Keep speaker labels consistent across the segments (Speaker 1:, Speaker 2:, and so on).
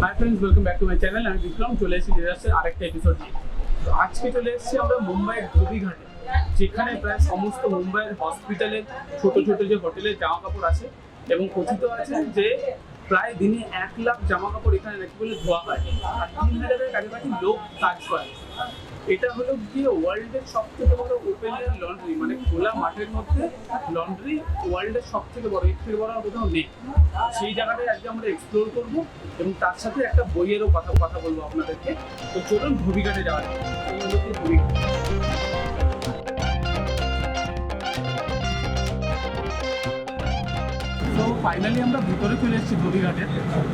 Speaker 1: Hi friends, welcome back to my channel. আমি বিক্রম চলে এসেছি ডিজাস্টার আরেকটা এপিসোড নিয়ে। তো আজকে চলে এসেছি আমরা মুম্বাইয়ের ধোবি ঘাটে, যেখানে প্রায় সমস্ত মুম্বাইয়ের হসপিটালের ছোট ছোট যে হোটেলের জামা কাপড় আছে এবং কথিত আছে যে প্রায় দিনে 1 লাখ জামা কাপড় এখানে নাকি বলে ধোয়া হয় আর 3,000-এর কাছাকাছি লোক কাজ করে। এটা হলো গিয়ে ওয়ার্ল্ডের সব থেকে বড় ওপেন এয়ার লন্ড্রি, মানে খোলা মাঠের মধ্যে লন্ড্রি ওয়ার্ল্ডের সব থেকে বড়, এর থেকে বড় কোথাও নেই। সেই জায়গাটায় আজকে আমরা এক্সপ্লোর করবো এবং তার সাথে একটা বইয়েরও কথা বলবো আপনাদেরকে। তো চলুন ধোবি ঘাটে যাওয়া যায়। এই হলো কি ধোবি ঘাট। তো ফাইনালি আমরা ভিতরে চলে এসেছি ধোবি ঘাটের।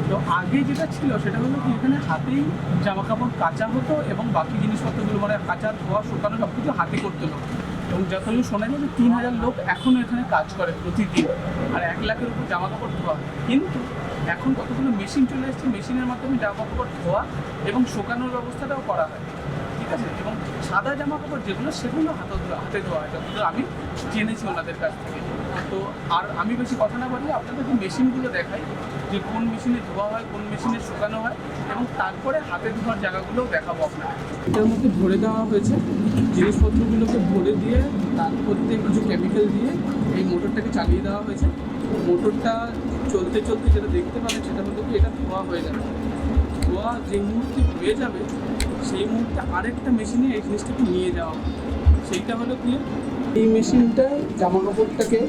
Speaker 1: তো আগে যেটা ছিল সেটা হলো কি এখানে হাতেই জামা কাপড় কাচা হতো এবং বাকি জিনিসপত্রগুলো মানে কাচা ধোয়া শুকানো সব কিছু হাতে করতে হতো। এবং যতগুলো শোনা যায় যে 3,000 লোক এখনও এখানে কাজ করে প্রতিদিন, আর 1 লাখের উপর জামা কাপড় ধোয়া হয়। কিন্তু এখন কতগুলো মেশিন চলে এসেছে, মেশিনের মাধ্যমে জামা কাপড় ধোয়া এবং শুকানোর ব্যবস্থাটাও করা হয়, ঠিক আছে। এবং সাদা জামা কাপড় যেগুলো সেগুলো হাতে ধোয়া হয়, যতদূর আমি জেনেছি ওনাদের কাছ থেকে। তো আর আমি বেশি কথা না বলি, আপনাদেরকে মেশিনগুলো দেখাই যে কোন মেশিনে ধোয়া হয়, কোন মেশিনে শুকানো হয়, এবং তারপরে হাতে ধোয়ার জায়গাগুলোও দেখাবো আপনাকে। এটার মধ্যে ভরে দেওয়া হয়েছে জিনিসপত্রগুলোকে, ভরে দিয়ে তারপর দিয়ে কিছু কেমিক্যাল দিয়ে এই মোটরটাকে চালিয়ে দেওয়া হয়েছে। মোটরটা চলতে চলতে যেটা দেখতে পাবেন সেটা হলো কি এটা ধোয়া হয়ে যাবে। ধোয়া যে মুহূর্তে হয়ে যাবে সেই মুহূর্তে আরেকটা মেশিনে এই জিনিসটাকে নিয়ে যাওয়া হবে। সেইটা হলো কি এই মেশিনটা জামা কাপড়টাকে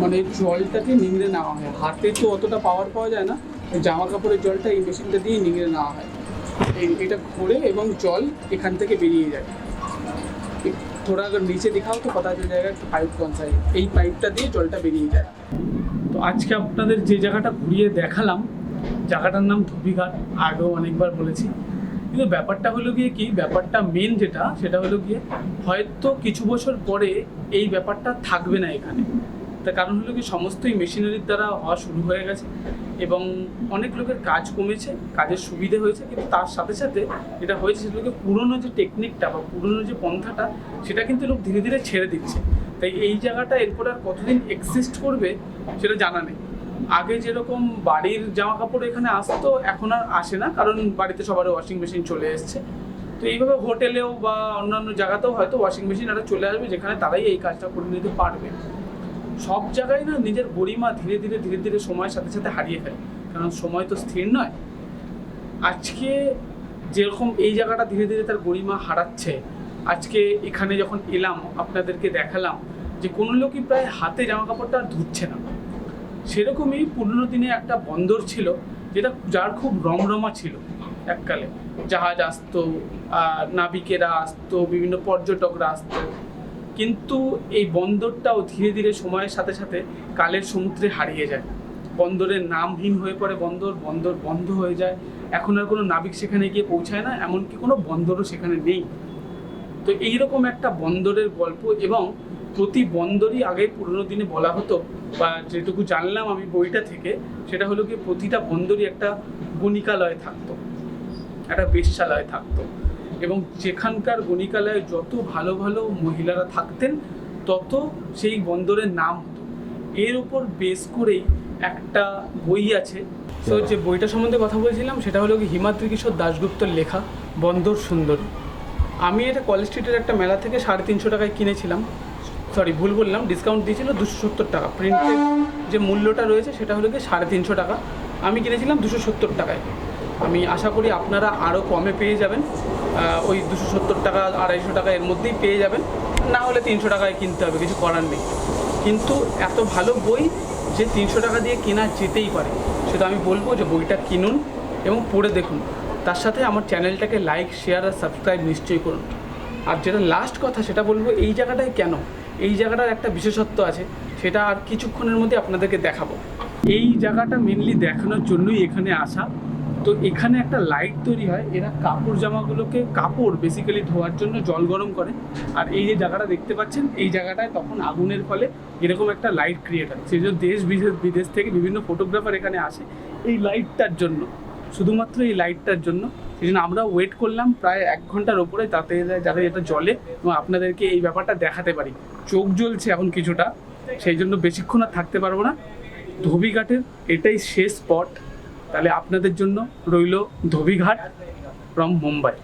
Speaker 1: মানে জলটাকে নিংড়ে নেওয়া হয়। হাতে তো অতটা পাওয়ার পাওয়া যায় না, জামা কাপড়ের জলটা এই মেশিনটা দিয়ে নিংড়ে নেওয়া হয়। এটা ঘোরে এবং জল এখান থেকে বেরিয়ে যায়। थोड़ा अगर नीचे दिखाओ तो पता चल जाएगा कि पाइप कौन सा है। এই পাইপটা দিয়ে জলটা বেরিয়ে যায়। তো আজকে আপনাদের যে জায়গাটা ঘুরিয়ে দেখালাম, জায়গাটার নাম ধোবি ঘাট। আগেও অনেকবার বলেছি, কিন্তু ব্যাপারটা হলো গিয়ে কি, ব্যাপারটা মেন যেটা সেটা হলো গিয়ে হয়তো কিছু বছর পরে এই ব্যাপারটা থাকবে না এখানে। তার কারণ হলো কি সমস্তই মেশিনারির দ্বারা হওয়া শুরু হয়ে গেছে এবং অনেক লোকের কাজ কমেছে, কাজের সুবিধে হয়েছে, কিন্তু তার সাথে সাথে যেটা হয়েছে সেটা হলো পুরনো যে টেকনিকটা বা পুরনো যে পন্থাটা সেটা কিন্তু লোক ধীরে ধীরে ছেড়ে দিচ্ছে। তাই এই জায়গাটা এরপর আর কতদিন এক্সিস্ট করবে সেটা জানা নেই। আগে যেরকম বাড়ির জামা কাপড় এখানে আসতো এখন আর আসে না, কারণ বাড়িতে সবার ওয়াশিং মেশিন চলে এসছে। তো এইভাবে হোটেলেও বা অন্যান্য জায়গাতেও হয়তো ওয়াশিং মেশিন আরও চলে আসবে, যেখানে তারাই এই কাজটা করে নিতে পারবে। সব জায়গায় না নিজের গরিমা ধীরে ধীরে সময়ের সাথে সাথে হারিয়ে ফেলে, কারণ সময় তো স্থির নয়। আজকে যেরকম এই জায়গাটা ধীরে ধীরে তার গরিমা হারাচ্ছে, আজকে এখানে যখন এলাম আপনাদেরকে দেখালাম যে কোনো লোকই প্রায় হাতে জামা কাপড়টা আর ধুচ্ছে না। সেরকমই পুরনো দিনে একটা বন্দর ছিল যার খুব রমরমা ছিল। এককালে জাহাজ আসতো, নাবিকেরা আসতো, বিভিন্ন পর্যটকরা আসতো, কিন্তু এই বন্দরটাও ধীরে ধীরে সময়ের সাথে সাথে কালের সমুদ্রে হারিয়ে যায়। বন্দরের নামহীন হয়ে পড়ে, বন্দর বন্ধ হয়ে যায়। এখন আর কোনো নাবিক সেখানে গিয়ে পৌঁছায় না, এমনকি কোনো বন্দরও সেখানে নেই। তো এইরকম একটা বন্দরের গল্প, এবং প্রতি বন্দরই আগে পুরোনো দিনে বলা হতো, বা যেটুকু জানলাম আমি বইটা থেকে, সেটা হলো কি প্রতিটা বন্দরই একটা গণিকালয় থাকতো, একটা বেশ্যালয় থাকতো, এবং যেখানকার গণিকালয়ে যত ভালো ভালো মহিলারা থাকতেন তত সেই বন্দরের নাম হতো। এর উপর বেস করেই একটা বই আছে। তো যে বইটা সম্বন্ধে কথা বলছিলাম সেটা হলো কি হিমাদ্রি কিশোর দাশগুপ্তর লেখা বন্দর সুন্দরী। আমি এটা কলেজ স্ট্রিটের একটা মেলা থেকে 350 টাকায় কিনেছিলাম। সরি, ভুল বললাম, ডিসকাউন্ট দিয়েছিল 270 টাকা। প্রিন্টের যে মূল্যটা রয়েছে সেটা হলো কি 350 টাকা, আমি কিনেছিলাম 270 টাকায়। আমি আশা করি আপনারা আরও কমে পেয়ে যাবেন, ওই 270 টাকা 250 টাকা এর মধ্যেই পেয়ে যাবেন, না হলে 300 টাকায় কিনতে হবে, কিছু করার নেই। কিন্তু এত ভালো বই যে 300 টাকা দিয়ে কেনা যেতেই পারে, সেটা আমি বলবো যে বইটা কিনুন এবং পড়ে দেখুন। তার সাথে আমার চ্যানেলটাকে লাইক, শেয়ার আর সাবস্ক্রাইব নিশ্চয়ই করুন। আর যেটা লাস্ট কথা সেটা বলবো, এই জায়গাটায় কেন, এই জায়গাটার একটা বিশেষত্ব আছে, সেটা আর কিছুক্ষণের মধ্যে আপনাদেরকে দেখাবো। এই জায়গাটা মেনলি দেখানোর জন্যই এখানে আসা। তো এখানে একটা লাইট তৈরি হয়, এরা কাপড় বেসিক্যালি ধোয়ার জন্য জল গরম করে, আর এই যে জায়গাটা দেখতে পাচ্ছেন এই জায়গাটায় তখন আগুনের ফলে এরকম একটা লাইট ক্রিয়েট হয়। সেই জন্য দেশ বিদেশ থেকে বিভিন্ন ফটোগ্রাফার এখানে আসে এই লাইটটার জন্য, শুধুমাত্র এই লাইটটার জন্য। সেই জন্য আমরা ওয়েট করলাম প্রায় 1 ঘন্টার ওপরে, যাতে এটা জ্বলে এবং আপনাদেরকে এই ব্যাপারটা দেখাতে পারি। চোখ জ্বলছে এখন কিছুটা, সেই জন্য বেশিক্ষণ আর থাকতে পারবো না। ধোবি ঘাটের এটাই শেষ স্পট, তাহলে আপনাদের জন্য রইল ধোবি ঘাট ফ্রম মুম্বাই।